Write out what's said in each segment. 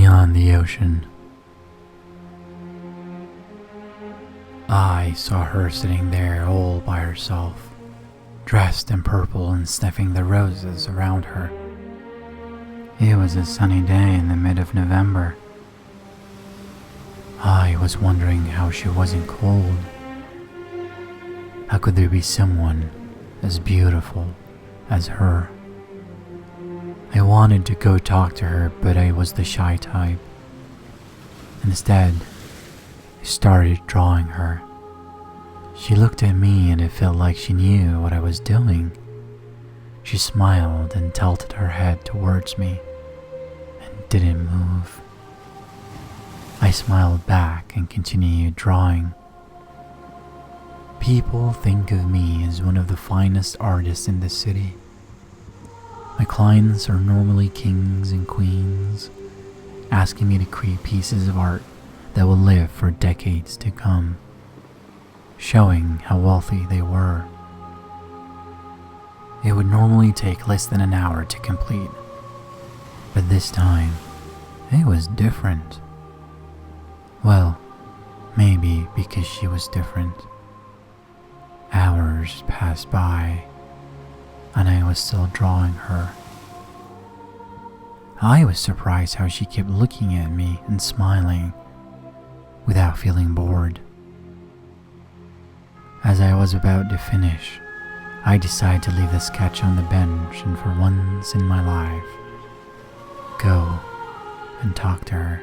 beyond the ocean. I saw her sitting there all by herself, dressed in purple and sniffing the roses around her. It was a sunny day in the mid of November. I was wondering how she wasn't cold. How could there be someone as beautiful as her? I wanted to go talk to her, but I was the shy type. Instead, I started drawing her. She looked at me and it felt like she knew what I was doing. She smiled and tilted her head towards me and didn't move. I smiled back and continued drawing. People think of me as one of the finest artists in the city. My clients are normally kings and queens, asking me to create pieces of art that will live for decades to come, showing how wealthy they were. It would normally take less than an hour to complete, but this time, it was different. Well, maybe because she was different. Hours passed by, and I was still drawing her. I was surprised how she kept looking at me and smiling, without feeling bored. As I was about to finish, I decided to leave the sketch on the bench and for once in my life, go and talk to her.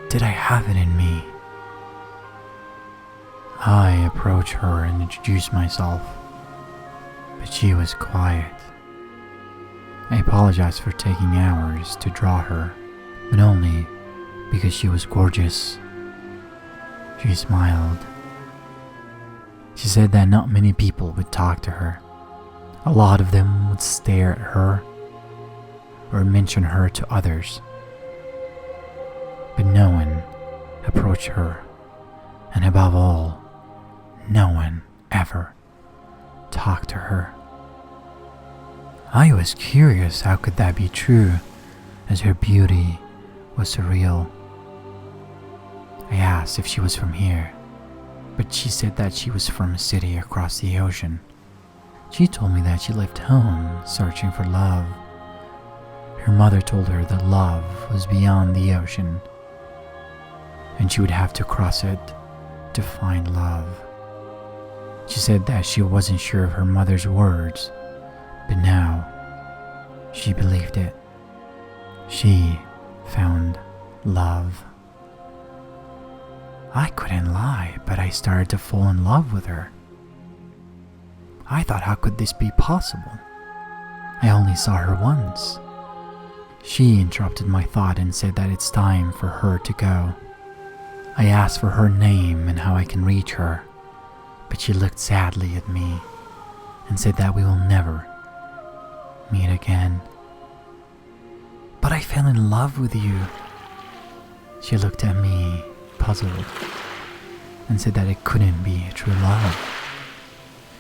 Did I have it in me? I approached her and introduced myself, but she was quiet. I apologized for taking hours to draw her, but only because she was gorgeous. She smiled. She said that not many people would talk to her. A lot of them would stare at her or mention her to others. But no one approached her, and above all, no one ever talked to her. I was curious how could that be true, as her beauty was surreal. I asked if she was from here, but she said that she was from a city across the ocean. She told me that she left home searching for love. Her mother told her that love was beyond the ocean, and she would have to cross it to find love. She said that she wasn't sure of her mother's words, but now she believed it. She found love. I couldn't lie, but I started to fall in love with her. I thought, how could this be possible? I only saw her once. She interrupted my thought and said that it's time for her to go. I asked for her name and how I can reach her, but she looked sadly at me and said that we will never meet again. But I fell in love with you. She looked at me, puzzled, and said that it couldn't be true love.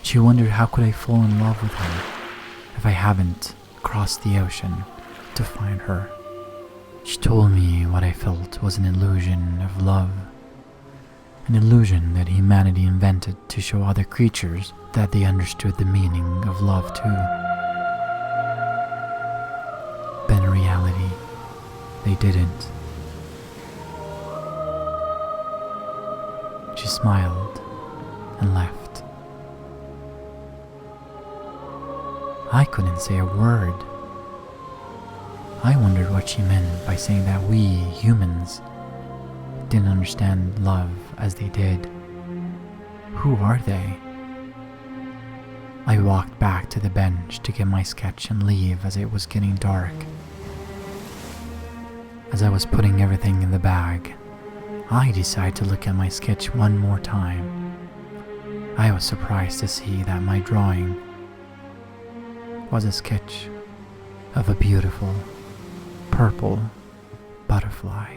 She wondered how could I fall in love with her if I haven't crossed the ocean to find her. She told me what I felt was an illusion of love, an illusion that humanity invented to show other creatures that they understood the meaning of love too. But in reality, they didn't. She smiled and left. I couldn't say a word. I wondered what she meant by saying that we, humans, didn't understand love as they did. Who are they? I walked back to the bench to get my sketch and leave as it was getting dark. As I was putting everything in the bag, I decided to look at my sketch one more time. I was surprised to see that my drawing was a sketch of a beautiful purple butterfly.